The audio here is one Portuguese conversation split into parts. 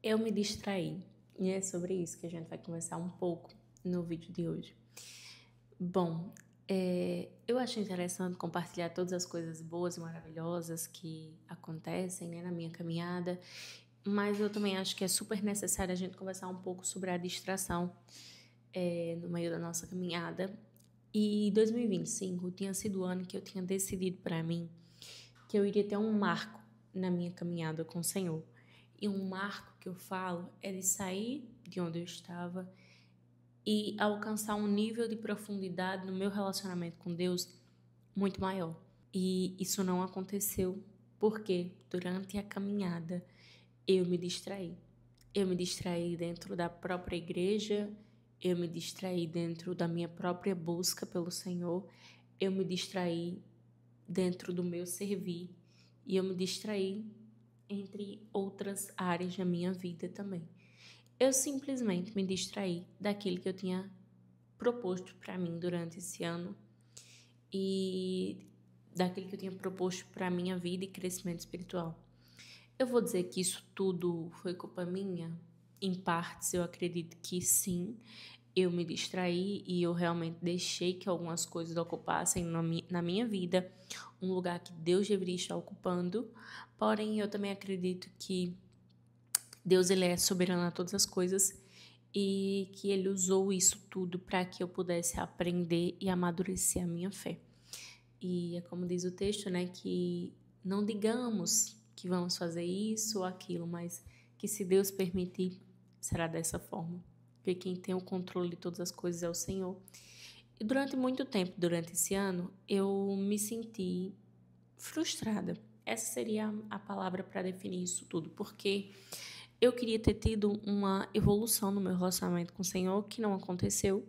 Eu me distraí. E é sobre isso que a gente vai conversar um pouco no vídeo de hoje. Bom, eu acho interessante compartilhar todas as coisas boas e maravilhosas que acontecem, né, na minha caminhada, mas eu também acho que é super necessário a gente conversar um pouco sobre a distração no meio da nossa caminhada. E 2025 tinha sido o ano que eu tinha decidido para mim que eu iria ter um marco na minha caminhada com o Senhor. E um marco que eu falo é de sair de onde eu estava e alcançar um nível de profundidade no meu relacionamento com Deus muito maior. E isso não aconteceu porque durante a caminhada eu me distraí. Eu me distraí dentro da própria igreja, eu me distraí dentro da minha própria busca pelo Senhor, eu me distraí dentro do meu servir e eu me distraí entre outras áreas da minha vida também. Eu simplesmente me distraí daquilo que eu tinha proposto para mim durante esse ano e daquilo que eu tinha proposto para a minha vida e crescimento espiritual. Eu vou dizer que isso tudo foi culpa minha? Em partes, eu acredito que sim. Eu me distraí e eu realmente deixei que algumas coisas ocupassem na minha vida um lugar que Deus deveria estar ocupando. Porém, eu também acredito que Deus ele é soberano a todas as coisas e que Ele usou isso tudo para que eu pudesse aprender e amadurecer a minha fé. E é como diz o texto, né, que não digamos que vamos fazer isso ou aquilo, mas que se Deus permitir, será dessa forma. Porque quem tem o controle de todas as coisas é o Senhor. E durante muito tempo, durante esse ano, eu me senti frustrada. Essa seria a palavra para definir isso tudo, porque eu queria ter tido uma evolução no meu relacionamento com o Senhor, que não aconteceu.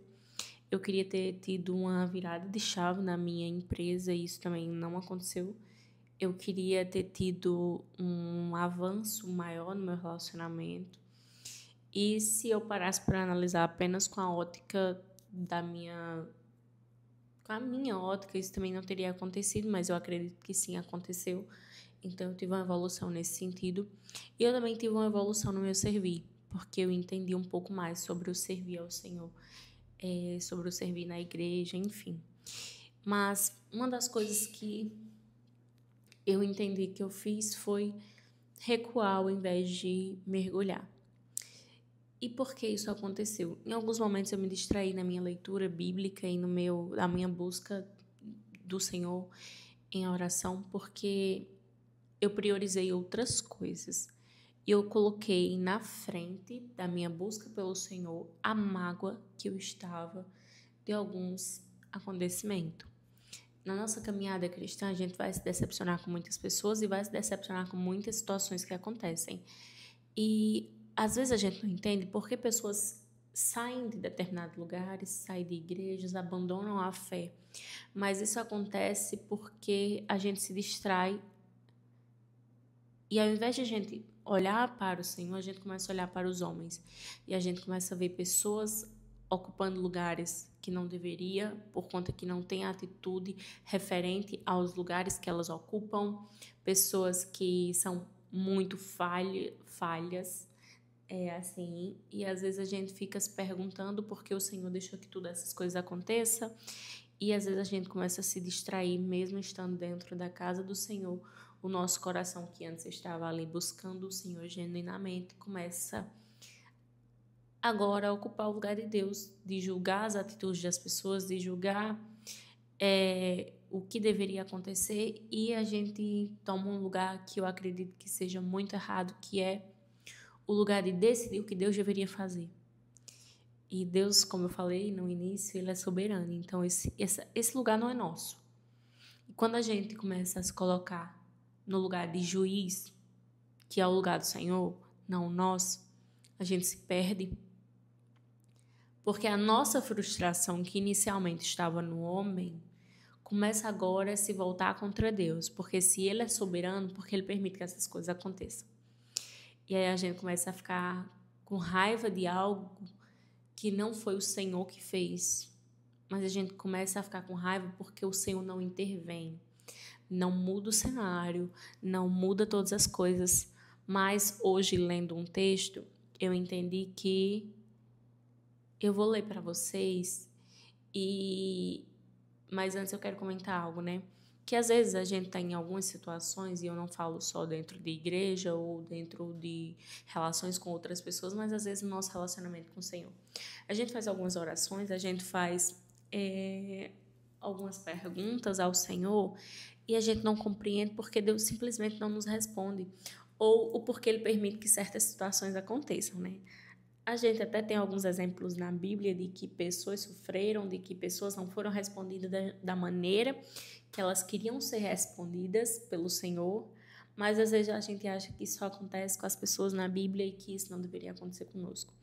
Eu queria ter tido uma virada de chave na minha empresa, e isso também não aconteceu. Eu queria ter tido um avanço maior no meu relacionamento. E se eu parasse para analisar apenas com a ótica com a minha ótica, isso também não teria acontecido, mas eu acredito que sim, aconteceu. Então, eu tive uma evolução nesse sentido. E eu também tive uma evolução no meu servir, porque eu entendi um pouco mais sobre o servir ao Senhor, sobre o servir na igreja, enfim. Mas uma das coisas que eu entendi que eu fiz foi recuar ao invés de mergulhar. E por que isso aconteceu? Em alguns momentos eu me distraí na minha leitura bíblica e na minha busca do Senhor em oração, porque eu priorizei outras coisas. E eu coloquei na frente da minha busca pelo Senhor a mágoa que eu estava de alguns acontecimentos. Na nossa caminhada cristã, a gente vai se decepcionar com muitas pessoas e vai se decepcionar com muitas situações que acontecem. E às vezes a gente não entende por que pessoas saem de determinados lugares, saem de igrejas, abandonam a fé. Mas isso acontece porque a gente se distrai e ao invés de a gente olhar para o Senhor, a gente começa a olhar para os homens. E a gente começa a ver pessoas ocupando lugares que não deveria, por conta que não tem atitude referente aos lugares que elas ocupam, pessoas que são muito falhas, assim, e às vezes a gente fica se perguntando por que o Senhor deixou que todas essas coisas aconteçam, e às vezes a gente começa a se distrair, mesmo estando dentro da casa do Senhor, o nosso coração que antes estava ali buscando o Senhor genuinamente, começa agora a ocupar o lugar de Deus, de julgar as atitudes das pessoas, de julgar o que deveria acontecer, e a gente toma um lugar que eu acredito que seja muito errado, que é o lugar de decidir o que Deus deveria fazer. E Deus, como eu falei no início, Ele é soberano, então esse lugar não é nosso. E quando a gente começa a se colocar no lugar de juiz, que é o lugar do Senhor, não o nosso, a gente se perde. Porque a nossa frustração, que inicialmente estava no homem, começa agora a se voltar contra Deus. Porque se Ele é soberano, porque Ele permite que essas coisas aconteçam. E aí a gente começa a ficar com raiva de algo que não foi o Senhor que fez. Mas a gente começa a ficar com raiva porque o Senhor não intervém. Não muda o cenário, não muda todas as coisas, Mas hoje, lendo um texto, eu entendi que eu vou ler para vocês mas antes eu quero comentar algo, né? Que às vezes a gente está em algumas situações, e eu não falo só dentro de igreja ou dentro de relações com outras pessoas, mas às vezes no nosso relacionamento com o Senhor. A gente faz algumas orações, a gente faz algumas perguntas ao Senhor e a gente não compreende porque Deus simplesmente não nos responde. Ou o porquê Ele permite que certas situações aconteçam, né? A gente até tem alguns exemplos na Bíblia de que pessoas sofreram, de que pessoas não foram respondidas da maneira que elas queriam ser respondidas pelo Senhor, mas às vezes a gente acha que isso só acontece com as pessoas na Bíblia e que isso não deveria acontecer conosco.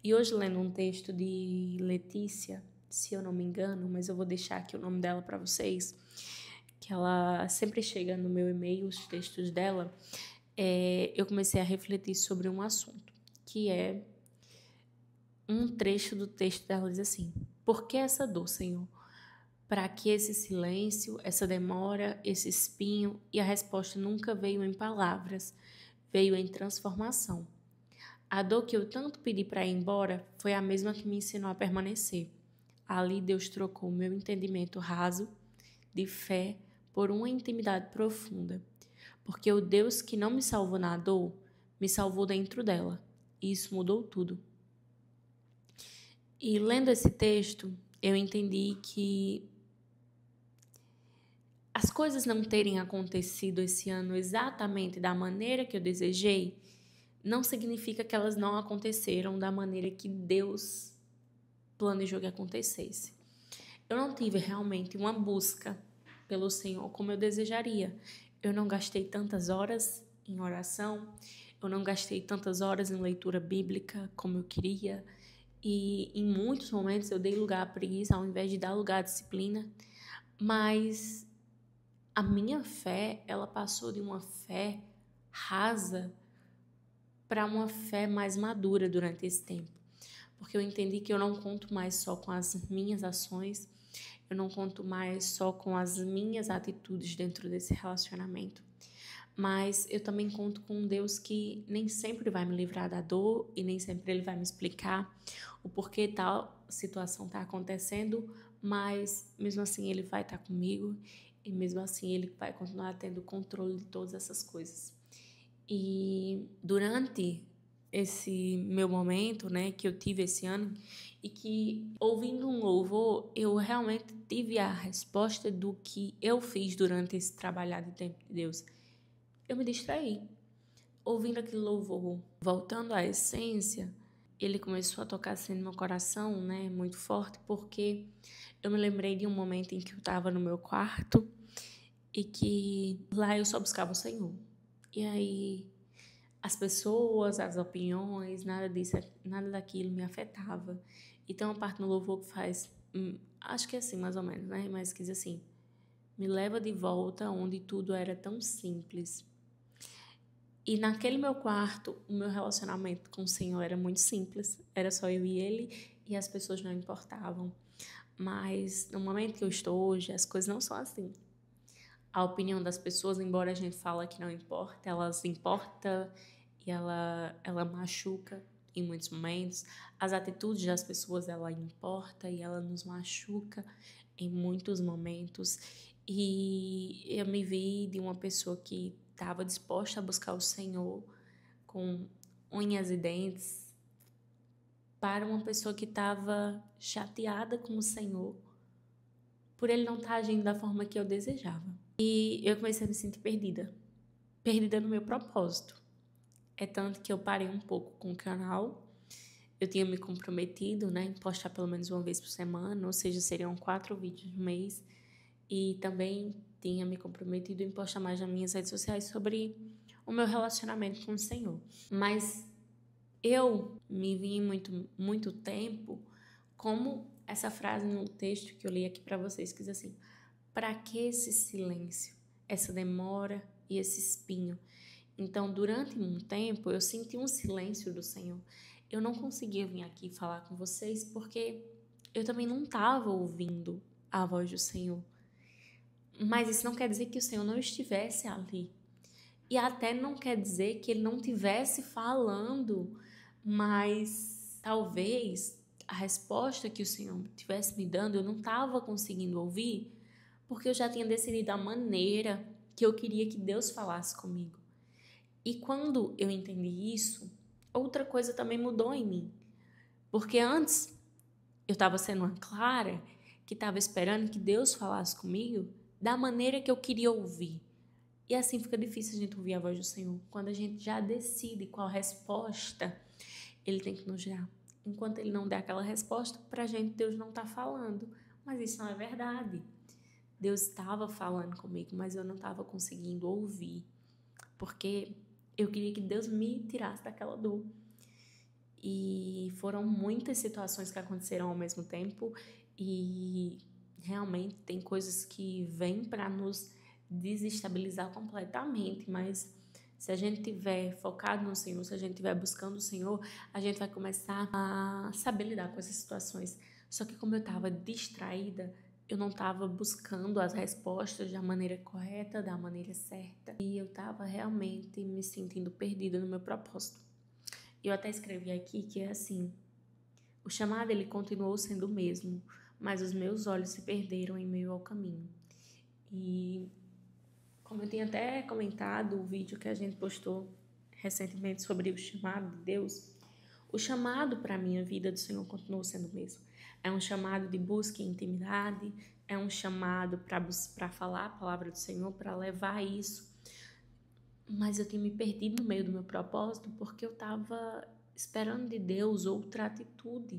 E hoje, lendo um texto de Letícia, se eu não me engano, mas eu vou deixar aqui o nome dela para vocês, que ela sempre chega no meu e-mail, os textos dela, eu comecei a refletir sobre um assunto, que é um trecho do texto dela diz assim: por que essa dor, Senhor? Para que esse silêncio, essa demora, esse espinho? E a resposta nunca veio em palavras, veio em transformação. A dor que eu tanto pedi para ir embora foi a mesma que me ensinou a permanecer. Ali Deus trocou o meu entendimento raso de fé por uma intimidade profunda, porque o Deus que não me salvou na dor, me salvou dentro dela, e isso mudou tudo. E lendo esse texto, eu entendi que as coisas não terem acontecido esse ano exatamente da maneira que eu desejei, não significa que elas não aconteceram da maneira que Deus planejou que acontecesse. Eu não tive realmente uma busca pelo Senhor como eu desejaria. Eu não gastei tantas horas em oração, eu não gastei tantas horas em leitura bíblica como eu queria. E em muitos momentos eu dei lugar à preguiça ao invés de dar lugar à disciplina, mas a minha fé, ela passou de uma fé rasa para uma fé mais madura durante esse tempo, porque eu entendi que eu não conto mais só com as minhas ações, eu não conto mais só com as minhas atitudes dentro desse relacionamento, mas eu também conto com um Deus que nem sempre vai me livrar da dor e nem sempre Ele vai me explicar o porquê tal situação está acontecendo, mas mesmo assim Ele vai estar comigo e mesmo assim Ele vai continuar tendo controle de todas essas coisas. E durante esse meu momento, né, que eu tive esse ano, e que ouvindo um louvor, eu realmente tive a resposta do que eu fiz durante esse trabalhar de tempo de Deus. Eu me distraí. Ouvindo aquele louvor, voltando à essência, ele começou a tocar assim no meu coração, né, muito forte, porque eu me lembrei de um momento em que eu estava no meu quarto e que lá eu só buscava o Senhor. E aí as pessoas, as opiniões, nada disso, nada daquilo me afetava. E tem uma parte no louvor que faz, acho que é assim mais ou menos, né, mas que diz assim: me leva de volta onde tudo era tão simples. E naquele meu quarto, o meu relacionamento com o Senhor era muito simples. Era só eu e Ele e as pessoas não importavam. Mas no momento que eu estou hoje, as coisas não são assim. A opinião das pessoas, embora a gente fale que não importa, elas importam e ela machuca em muitos momentos. As atitudes das pessoas, ela importa e ela nos machuca em muitos momentos. E eu me vi de uma pessoa que estava disposta a buscar o Senhor com unhas e dentes para uma pessoa que estava chateada com o Senhor por Ele não estar agindo da forma que eu desejava. E eu comecei a me sentir perdida no meu propósito. É tanto que eu parei um pouco com o canal. Eu tinha me comprometido, né, em postar pelo menos uma vez por semana, ou seja, seriam 4 vídeos no mês. E também tinha me comprometido em postar mais nas minhas redes sociais sobre o meu relacionamento com o Senhor. Mas eu me vi muito tempo como essa frase no texto que eu li aqui para vocês, que diz assim: para que esse silêncio, essa demora e esse espinho? Então, durante um tempo, eu senti um silêncio do Senhor. Eu não conseguia vir aqui falar com vocês porque eu também não estava ouvindo a voz do Senhor. Mas isso não quer dizer que o Senhor não estivesse ali. E até não quer dizer que ele não estivesse falando, mas talvez a resposta que o Senhor estivesse me dando eu não estava conseguindo ouvir, porque eu já tinha decidido a maneira que eu queria que Deus falasse comigo. E quando eu entendi isso, outra coisa também mudou em mim. Porque antes eu estava sendo uma Clara que estava esperando que Deus falasse comigo da maneira que eu queria ouvir. E assim fica difícil a gente ouvir a voz do Senhor. Quando a gente já decide qual resposta Ele tem que nos dar. Enquanto Ele não der aquela resposta, pra gente Deus não está falando. Mas isso não é verdade. Deus estava falando comigo, mas eu não estava conseguindo ouvir. Porque eu queria que Deus me tirasse daquela dor. E foram muitas situações que aconteceram ao mesmo tempo. E realmente tem coisas que vêm para nos desestabilizar completamente, mas se a gente estiver focado no Senhor, se a gente estiver buscando o Senhor, a gente vai começar a saber lidar com essas situações. Só que como eu estava distraída, eu não estava buscando as respostas da maneira correta, da maneira certa, e eu estava realmente me sentindo perdida no meu propósito. Eu até escrevi aqui que é assim: o chamado ele continuou sendo o mesmo, mas os meus olhos se perderam em meio ao caminho. E como eu tinha até comentado o vídeo que a gente postou recentemente sobre o chamado de Deus, o chamado para a minha vida do Senhor continuou sendo o mesmo. É um chamado de busca e intimidade, é um chamado para falar a palavra do Senhor, para levar isso. Mas eu tinha me perdido no meio do meu propósito porque eu estava esperando de Deus outra atitude.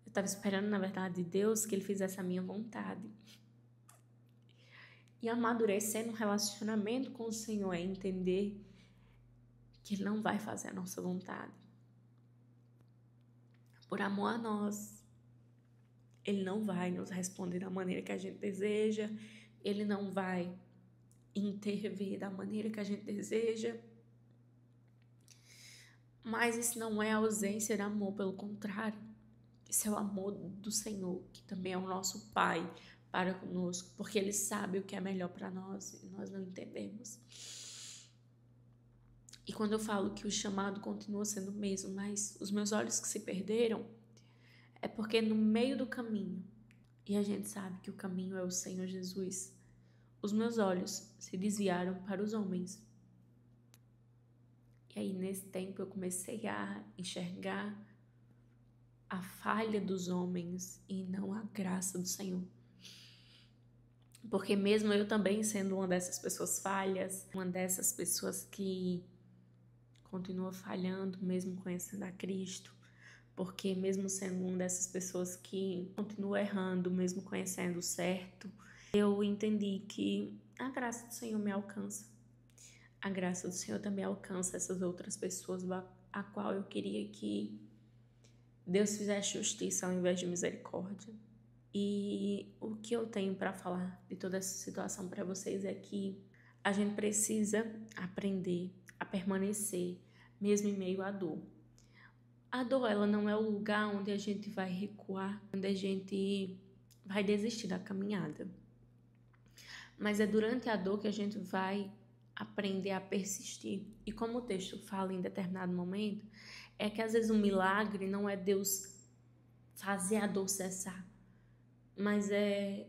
Eu estava esperando, na verdade, de Deus que Ele fizesse a minha vontade. E amadurecer no relacionamento com o Senhor é entender que Ele não vai fazer a nossa vontade. Por amor a nós, Ele não vai nos responder da maneira que a gente deseja, Ele não vai intervir da maneira que a gente deseja. Mas isso não é ausência de amor, pelo contrário. Isso é o amor do Senhor, que também é o nosso Pai para conosco, porque Ele sabe o que é melhor para nós e nós não entendemos. E quando eu falo que o chamado continua sendo o mesmo, mas os meus olhos que se perderam, é porque no meio do caminho, e a gente sabe que o caminho é o Senhor Jesus, os meus olhos se desviaram para os homens. E aí nesse tempo eu comecei a enxergar a falha dos homens e não a graça do Senhor. Porque mesmo eu também sendo uma dessas pessoas falhas, uma dessas pessoas que continua falhando, mesmo conhecendo a Cristo, porque mesmo sendo uma dessas pessoas que continua errando, mesmo conhecendo o certo, eu entendi que a graça do Senhor me alcança. A graça do Senhor também alcança essas outras pessoas a qual eu queria que Deus fizesse justiça ao invés de misericórdia. E o que eu tenho para falar de toda essa situação para vocês é que a gente precisa aprender a permanecer mesmo em meio à dor. A dor, ela não é o lugar onde a gente vai recuar, onde a gente vai desistir da caminhada. Mas é durante a dor que a gente vai aprender a persistir. E como o texto fala em determinado momento, é que às vezes um milagre não é Deus fazer a dor cessar, mas é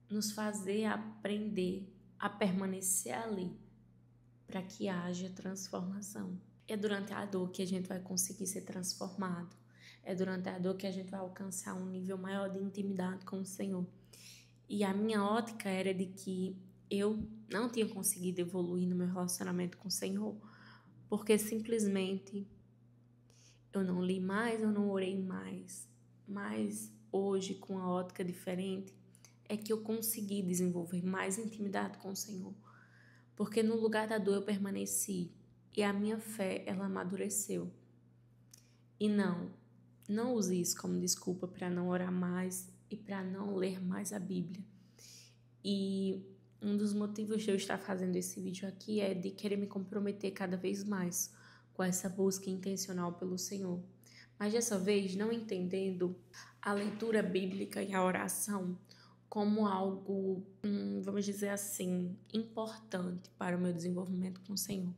nos fazer aprender a permanecer ali para que haja transformação. É durante a dor que a gente vai conseguir ser transformado. É durante a dor que a gente vai alcançar um nível maior de intimidade com o Senhor. E a minha ótica era de que eu não tinha conseguido evoluir no meu relacionamento com o Senhor, porque simplesmente eu não li mais, eu não orei mais. Mas hoje, com a ótica diferente, é que eu consegui desenvolver mais intimidade com o Senhor. Porque no lugar da dor eu permaneci e a minha fé, ela amadureceu. E não use isso como desculpa para não orar mais e para não ler mais a Bíblia. E um dos motivos de eu estar fazendo esse vídeo aqui é de querer me comprometer cada vez mais com essa busca intencional pelo Senhor. Mas dessa vez não entendendo a leitura bíblica e a oração como algo, vamos dizer assim, importante para o meu desenvolvimento com o Senhor.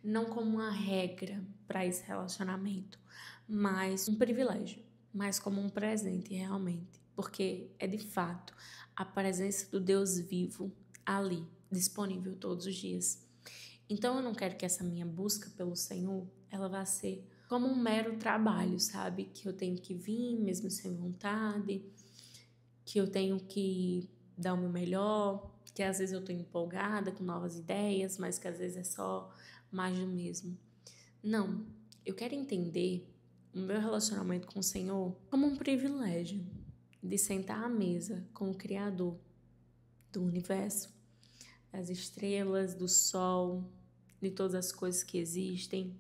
Não como uma regra para esse relacionamento, mas um privilégio, mas como um presente realmente, porque é de fato a presença do Deus vivo ali, disponível todos os dias. Então eu não quero que essa minha busca pelo Senhor, ela vá ser como um mero trabalho, sabe? Que eu tenho que vir mesmo sem vontade, que eu tenho que dar o meu melhor, que às vezes eu tô empolgada com novas ideias, mas que às vezes é só mais do mesmo. Não, eu quero entender o meu relacionamento com o Senhor como um privilégio de sentar à mesa com o Criador do universo, das estrelas, do sol, de todas as coisas que existem.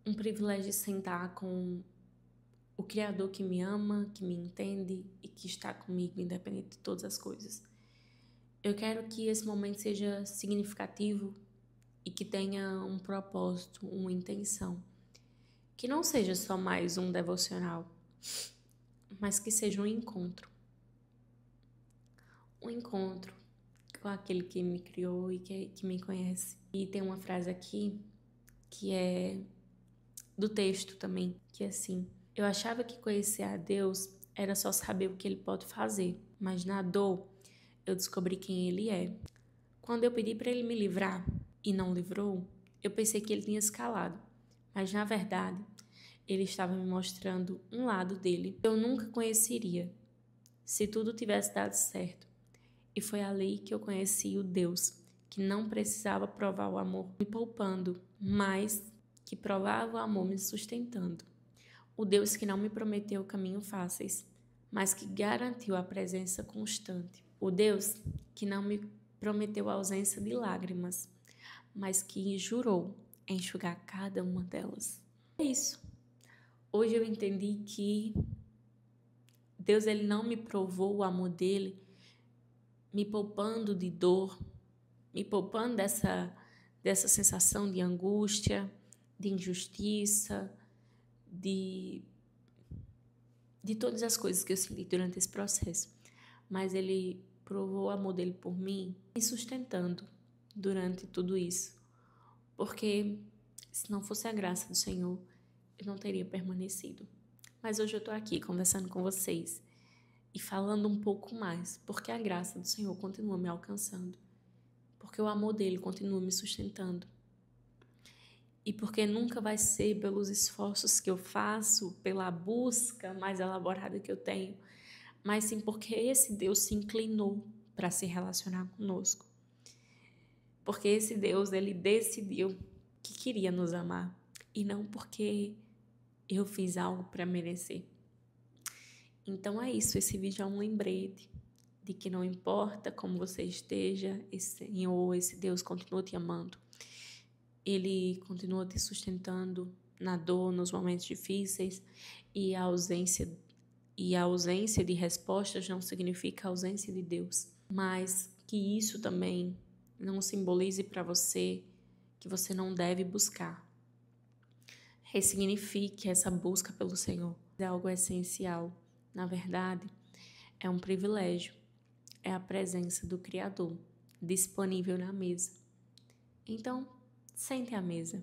Um privilégio de sentar com o Criador que me ama, que me entende e que está comigo, independente de todas as coisas. Eu quero que esse momento seja significativo e que tenha um propósito, uma intenção. Que não seja só mais um devocional, mas que seja um encontro. Um encontro com aquele que me criou e que me conhece. E tem uma frase aqui que é do texto também, que é assim: eu achava que conhecer a Deus era só saber o que Ele pode fazer, mas na dor eu descobri quem Ele é. Quando eu pedi para Ele me livrar e não livrou, eu pensei que Ele tinha se calado, mas na verdade Ele estava me mostrando um lado dele que eu nunca conheceria se tudo tivesse dado certo. E foi ali que eu conheci o Deus que não precisava provar o amor me poupando, mas que provava o amor me sustentando. O Deus que não me prometeu caminhos fáceis, mas que garantiu a presença constante. O Deus que não me prometeu a ausência de lágrimas, mas que jurou enxugar cada uma delas. É isso. Hoje eu entendi que Deus ele não me provou o amor dele, me poupando de dor, me poupando dessa sensação de angústia, de injustiça, de todas as coisas que eu senti durante esse processo. Mas ele provou o amor dele por mim, me sustentando durante tudo isso. Porque se não fosse a graça do Senhor, eu não teria permanecido. Mas hoje eu estou aqui conversando com vocês e falando um pouco mais, porque a graça do Senhor continua me alcançando, porque o amor dele continua me sustentando. E porque nunca vai ser pelos esforços que eu faço, pela busca mais elaborada que eu tenho, mas sim porque esse Deus se inclinou para se relacionar conosco. Porque esse Deus, ele decidiu que queria nos amar, e não porque eu fiz algo para merecer. Então é isso, esse vídeo é um lembrete de que não importa como você esteja, esse Senhor, esse Deus continua te amando. Ele continua te sustentando na dor, nos momentos difíceis, e a ausência de respostas não significa ausência de Deus, mas que isso também não simbolize para você que você não deve buscar. Ressignifique essa busca pelo Senhor. É algo essencial. Na verdade, é um privilégio. É a presença do Criador disponível na mesa. Então, sente à mesa